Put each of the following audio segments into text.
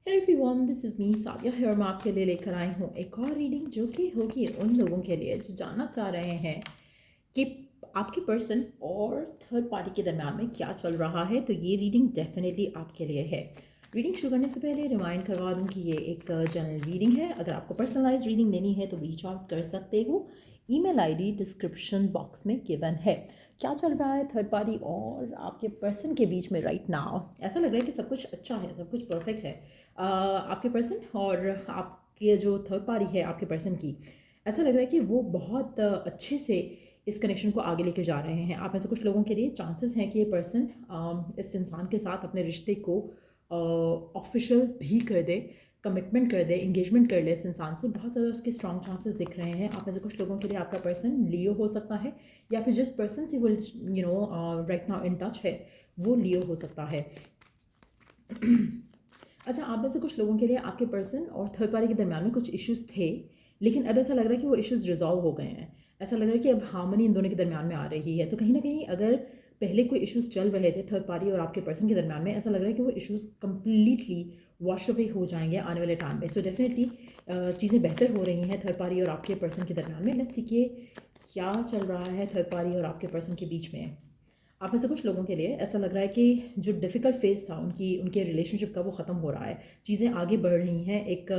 Hello everyone, this is me Sadia here. मैं आपके लिए लेकर आई हूँ एक और रीडिंग जो कि होगी उन लोगों के लिए जो जानना चाह रहे हैं कि आपके पर्सन और थर्ड पार्टी के दरम्यान में क्या चल रहा है। तो ये रीडिंग डेफिनेटली आपके लिए है। रीडिंग शुरू करने से पहले रिमाइंड करवा दूँ कि ये एक जनरल रीडिंग है। अगर आपको पर्सनलाइज रीडिंग लेनी है तो रीच आउट कर सकते हो। ईमेल आईडी डिस्क्रिप्शन बॉक्स में गिवन है। क्या चल रहा है थर्ड पार्टी और आपके पर्सन के बीच में राइट नाउ? ऐसा लग रहा है कि सब कुछ अच्छा है, सब कुछ परफेक्ट है। आपके पर्सन और आपके जो थर्ड पार्टी है आपके पर्सन की, ऐसा लग रहा है कि वो बहुत अच्छे से इस कनेक्शन को आगे लेकर जा रहे हैं। आप में से कुछ लोगों के लिए चांसेस हैं कि ये पर्सन इस इंसान के साथ अपने रिश्ते को ऑफिशियल भी कर दे, कमिटमेंट कर दे, इंगेजमेंट कर ले इस इंसान से। बहुत ज़्यादा उसके स्ट्रॉन्ग चांसेस दिख रहे हैं। आप में से कुछ लोगों के लिए आपका पर्सन लियो हो सकता है, या फिर जिस पर्सन से वो राइट नाउ इन टच है वो लियो हो सकता है। अच्छा, आप में से कुछ लोगों के लिए आपके पर्सन और थर्ड पार्टी के दरमियान में कुछ इश्यूज थे, लेकिन अब ऐसा लग रहा है कि वो इश्यूज रिजॉल्व हो गए हैं। ऐसा लग रहा है कि अब हार्मनी इन दोनों के दरमियान में आ रही है। तो कहीं ना कहीं अगर पहले कोई इश्यूज चल रहे थे थर्ड पार्टी और आपके पर्सन के दरमियान में, ऐसा लग रहा है कि वो इश्यूज कम्प्लीटली वॉश अवे हो जाएंगे आने वाले टाइम में। सो डेफिनेटली चीज़ें बेहतर हो रही हैं थर्ड पार्टी और आपके पर्सन के दरमियान में। लेट्स सी कि क्या चल रहा है थर्ड पार्टी और आपके पर्सन के बीच में। आप में से कुछ लोगों के लिए ऐसा लग रहा है कि जो डिफ़िकल्ट फेज़ था उनके रिलेशनशिप का, वो ख़त्म हो रहा है। चीज़ें आगे बढ़ रही हैं। एक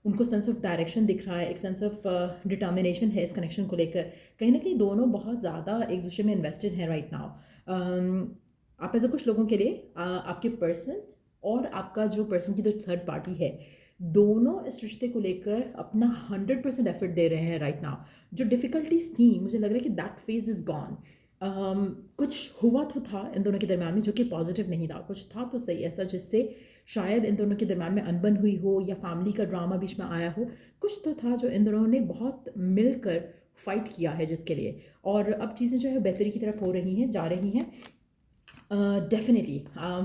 उनको सेंस ऑफ डायरेक्शन दिख रहा है, एक सेंस ऑफ डिटर्मिनेशन है इस कनेक्शन को लेकर। कहीं ना कहीं दोनों बहुत ज़्यादा एक दूसरे में इन्वेस्टेड हैं राइट नाउ। आप में से कुछ लोगों के लिए आपके पर्सन और आपका जो पर्सन की जो थर्ड पार्टी है, दोनों इस रिश्ते को लेकर अपना 100% एफर्ट दे रहे हैं राइट नाउ। जो डिफ़िकल्टीज थी, मुझे लग रहा है कि दैट फेज इज़ गॉन। कुछ हुआ तो था इन दोनों के दरम्यान में जो कि पॉजिटिव नहीं था। कुछ था तो सही ऐसा जिससे शायद इन दोनों के दरम्यान में अनबन हुई हो, या फैमिली का ड्रामा बीच में आया हो। कुछ तो था जो इन दोनों ने बहुत मिलकर फाइट किया है जिसके लिए, और अब चीज़ें जो है बेहतरी की तरफ हो रही हैं, जा रही हैं। डेफिनेटली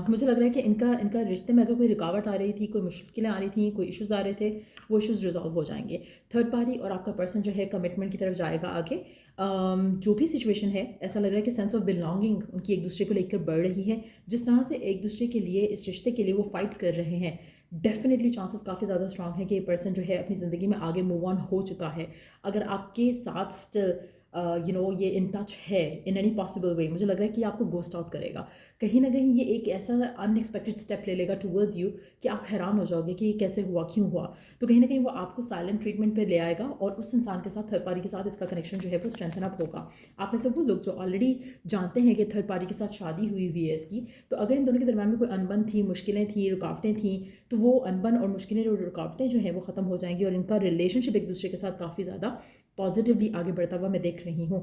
मुझे लग रहा है कि इनका इनका रिश्ते में अगर कोई रुकावट आ रही थी, कोई मुश्किलें आ रही थी, कोई इश्यूज आ रहे थे, वो इश्यूज रिजॉल्व हो जाएंगे। थर्ड पार्टी और आपका पर्सन जो है कमिटमेंट की तरफ जाएगा आगे। जो भी सिचुएशन है, ऐसा लग रहा है कि सेंस ऑफ बिलोंगिंग उनकी एक दूसरे को लेकर बढ़ रही है। जिस तरह से एक दूसरे के लिए, इस रिश्ते के लिए वो फाइट कर रहे हैं, डेफिनेटली चांसेस काफ़ी ज़्यादा स्ट्रांग है कि ये पर्सन जो है अपनी ज़िंदगी में आगे मूव ऑन हो चुका है। अगर आपके साथ स्टिल ये इन टच है इन एनी पॉसिबल वे, मुझे लग रहा है कि आपको गोस्ट आउट करेगा। कहीं ना कहीं ये एक ऐसा अनएक्सपेक्टेड स्टेप ले लेगा टूवर्ड्स यू कि आप हैरान हो जाओगे कि ये कैसे हुआ, क्यों हुआ। तो कहीं ना कहीं वो आपको साइलेंट ट्रीटमेंट पे ले आएगा, और उस इंसान के साथ, थर्ड पार्टी के साथ इसका कनेक्शन जो है वो स्ट्रेंथन अप होगा। आप में से वो लोग जो ऑलरेडी जानते हैं कि थर्ड पार्टी के साथ शादी हुई हुई है इसकी, तो अगर इन दोनों के दरम्यान में कोई अनबन थी, मुश्किलें थी, रुकावटें थी, तो वो अनबन और मुश्किलें, जो रुकावटें जो हैं वो ख़त्म हो जाएंगी, और इनका रिलेशनशिप एक दूसरे के साथ काफ़ी ज़्यादा पॉजिटिवली आगे बढ़ता हुआ मैं देख रही हूँ।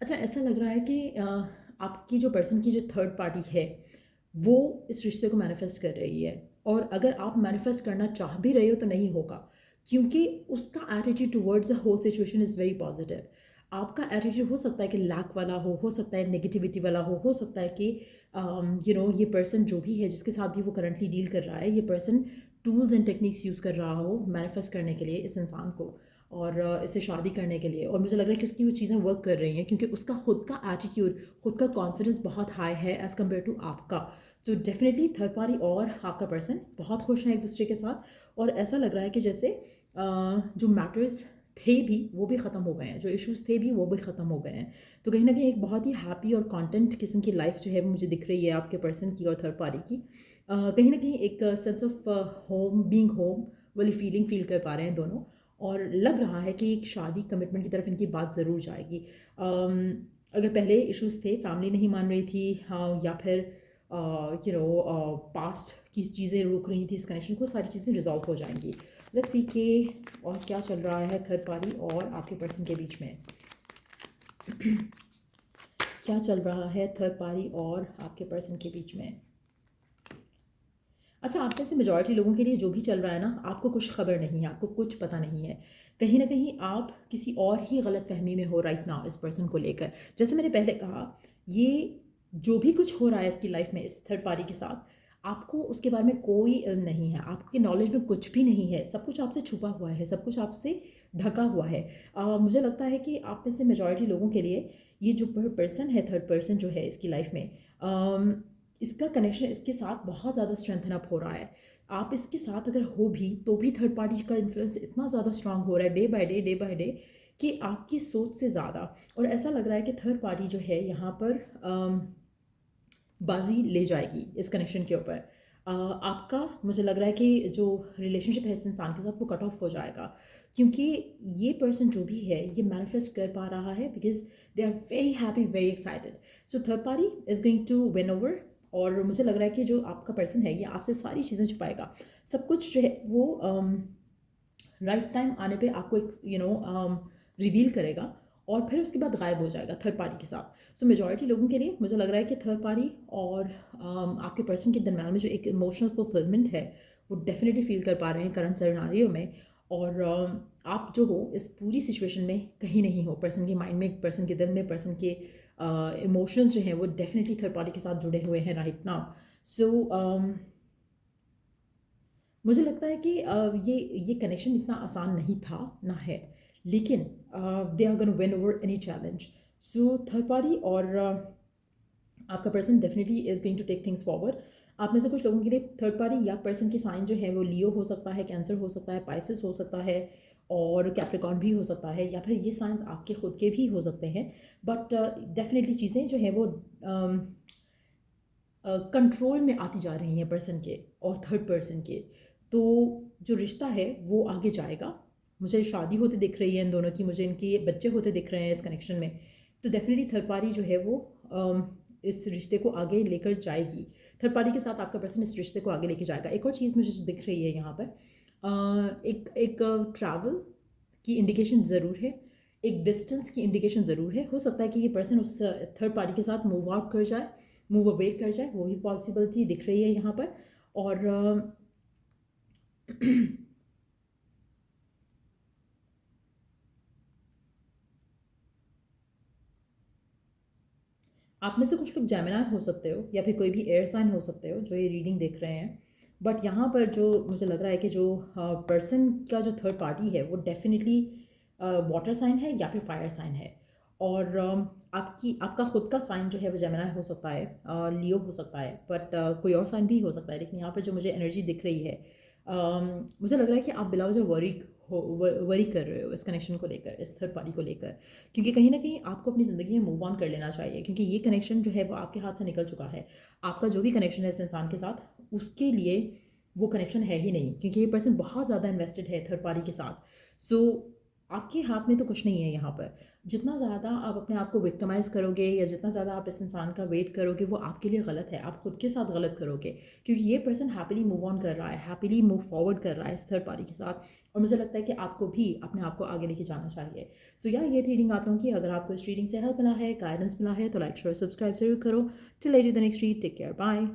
अच्छा, ऐसा लग रहा है कि आपकी जो पर्सन की जो थर्ड पार्टी है वो इस रिश्ते को मैनिफेस्ट कर रही है, और अगर आप मैनिफेस्ट करना चाह भी रहे हो तो नहीं होगा, क्योंकि उसका attitude towards the whole situation is very positive. आपका एटीट्यूड हो सकता है कि लैक वाला हो सकता है नेगेटिविटी वाला हो सकता है कि ये पर्सन जो भी है, जिसके साथ भी वो करंटली डील कर रहा है, ये person tools and techniques use कर रहा हो मैनिफेस्ट करने के लिए इस इंसान को, और इससे शादी करने के लिए। और मुझे लग रहा है कि उसकी वो चीज़ें वर्क कर रही हैं, क्योंकि उसका खुद का एटीट्यूड, खुद का कॉन्फिडेंस बहुत हाई है एज़ कम्पेयर टू आपका। सो डेफिनेटली थर्ड पार्टी और आपका पर्सन बहुत खुश हैं एक दूसरे के साथ, और ऐसा लग रहा है कि जैसे जो मैटर्स थे भी वो भी ख़त्म हो गए हैं, जो इश्यूज थे भी वो भी ख़त्म हो गए हैं। तो कहीं ना कहीं एक बहुत ही हैप्पी और कॉन्टेंट किस्म की लाइफ जो है वो मुझे दिख रही है आपके पर्सन की और थर्ड पार्टी की। कहीं ना कहीं एक sense of home, being home वाली फीलिंग फील कर पा रहे हैं दोनों, और लग रहा है कि एक शादी कमिटमेंट की तरफ इनकी बात ज़रूर जाएगी। अगर पहले इश्यूज थे, फैमिली नहीं मान रही थी, हाँ, या फिर पास्ट की चीज़ें रोक रही थी इस कनेक्शन को, सारी चीज़ें रिजॉल्व हो जाएंगी। लेट्स सी के और क्या चल रहा है थर्ड पार्टी और आपके पर्सन के बीच में। क्या चल रहा है थर्ड पार्टी और आपके पर्सन के बीच में। अच्छा, आप में से मेजॉरिटी लोगों के लिए जो भी चल रहा है ना, आपको कुछ खबर नहीं है, आपको कुछ पता नहीं है। कहीं ना कहीं आप किसी और ही गलत फहमी में हो राइट नाउ इस पर्सन को लेकर। जैसे मैंने पहले कहा, ये जो भी कुछ हो रहा है इसकी लाइफ में इस थर्ड पार्टी के साथ, आपको उसके बारे में कोई इल्म नहीं है, आपके नॉलेज में कुछ भी नहीं है। सब कुछ आपसे छुपा हुआ है, सब कुछ आपसे ढका हुआ है। मुझे लगता है कि आप में से मेजॉरिटी लोगों के लिए ये जो पर्सन है, थर्ड पर्सन जो है इसकी लाइफ में, इसका कनेक्शन इसके साथ बहुत ज़्यादा स्ट्रेंथन अप हो रहा है। आप इसके साथ अगर हो भी तो भी थर्ड पार्टी का इन्फ्लुएंस इतना ज़्यादा स्ट्रांग हो रहा है डे बाय डे कि आपकी सोच से ज़्यादा, और ऐसा लग रहा है कि थर्ड पार्टी जो है यहाँ पर बाजी ले जाएगी इस कनेक्शन के ऊपर। आपका मुझे लग रहा है कि जो रिलेशनशिप है इस इंसान के साथ वो कट ऑफ हो जाएगा, क्योंकि ये पर्सन जो भी है ये मैनिफेस्ट कर पा रहा है because they are very happy, very excited. So third party is going to win over. और मुझे लग रहा है कि जो आपका पर्सन है ये आपसे सारी चीज़ें छुपाएगा, सब कुछ जो है वो राइट टाइम आने पे आपको एक रिवील करेगा और फिर उसके बाद गायब हो जाएगा थर्ड पार्टी के साथ। सो मेजॉरिटी लोगों के लिए मुझे लग रहा है कि थर्ड पार्टी और आपके पर्सन के दरम्यान में जो एक इमोशनल फुलफिलमेंट है वो डेफिनेटली फील कर पा रहे हैं करंट सिनेरियो में। और आप जो हो इस पूरी सिचुएशन में कहीं नहीं हो, पर्सन के माइंड में, पर्सन के दिल में, पर्सन के इमोशंस जो हैं वो डेफिनेटली थर्ड पार्टी के साथ जुड़े हुए हैं राइट नाउ। सो मुझे लगता है कि ये कनेक्शन इतना आसान नहीं था ना है, लेकिन they are gonna win over any challenge. So third party और आपका person definitely is going to take things forward. आप में से कुछ लोगों के लिए थर्ड पार्टी या पर्सन के साइन जो है वो लियो हो सकता है, कैंसर हो सकता है, पाइसिस हो सकता है और कैप्रिकॉर्न भी हो सकता है, या फिर ये साइंस आपके खुद के भी हो सकते हैं। बट डेफिनेटली चीज़ें जो हैं वो कंट्रोल में आती जा रही हैं पर्सन के और थर्ड पर्सन के। तो जो रिश्ता है वो आगे जाएगा। मुझे शादी होते दिख रही है इन दोनों की, मुझे इनके बच्चे होते दिख रहे हैं इस कनेक्शन में। तो डेफिनेटली थर्ड पार्टी जो है वो इस रिश्ते को आगे लेकर जाएगी। थर्ड पार्टी के साथ आपका पर्सन इस रिश्ते को आगे लेके जाएगा। एक और चीज़ मुझे जो दिख रही है यहाँ पर एक ट्रैवल की इंडिकेशन ज़रूर है, एक डिस्टेंस की इंडिकेशन ज़रूर है। हो सकता है कि ये पर्सन उस थर्ड पार्टी के साथ मूव आउट कर जाए, मूव अवे कर जाए, वो भी पॉसिबिलिटी दिख रही है यहाँ पर। और आप में से कुछ लोग जेमिनी हो सकते हो या फिर कोई भी एयर साइन हो सकते हो जो ये रीडिंग देख रहे हैं। बट यहाँ पर जो मुझे लग रहा है कि जो पर्सन का जो थर्ड पार्टी है वो डेफिनेटली वाटर साइन है या फिर फायर साइन है। और आपका खुद का साइन जो है वो जेमिनी हो सकता है, लियो हो सकता है, बट कोई और साइन भी हो सकता है। लेकिन यहाँ पर जो मुझे एनर्जी दिख रही है, मुझे लग रहा है कि आप बिला वजह वरी कर रहे हो इस कनेक्शन को लेकर, इस थर्ड पार्टी को लेकर, क्योंकि कहीं ना कहीं आपको अपनी ज़िंदगी में मूव ऑन कर लेना चाहिए, क्योंकि ये कनेक्शन जो है वो आपके हाथ से निकल चुका है। आपका जो भी कनेक्शन है इस इंसान के साथ उसके लिए वो कनेक्शन है ही नहीं, क्योंकि ये पर्सन बहुत ज़्यादा इन्वेस्टेड है थर्ड पार्टी के साथ। सो आपके हाथ में तो कुछ नहीं है यहाँ पर। जितना ज़्यादा आप अपने आप को विक्टिमाइज़ करोगे या जितना ज़्यादा आप इस इंसान का वेट करोगे वो आपके लिए गलत है, आप खुद के साथ गलत करोगे, क्योंकि ये पर्सन हैप्पीली मूव ऑन कर रहा है, हैप्पीली मूव फॉरवर्ड कर रहा है इस थर्ड पार्टी के साथ। और मुझे लगता है कि आपको भी अपने आप को आगे लेके जाना चाहिए। सो या ये रीडिंग आप लोगों की, अगर आपको इस रीडिंग से हेल्प मिला है, गाइडेंस मिला है, तो लाइक शेयर सब्सक्राइब जरूर करो। Till I do the next read, take care, bye.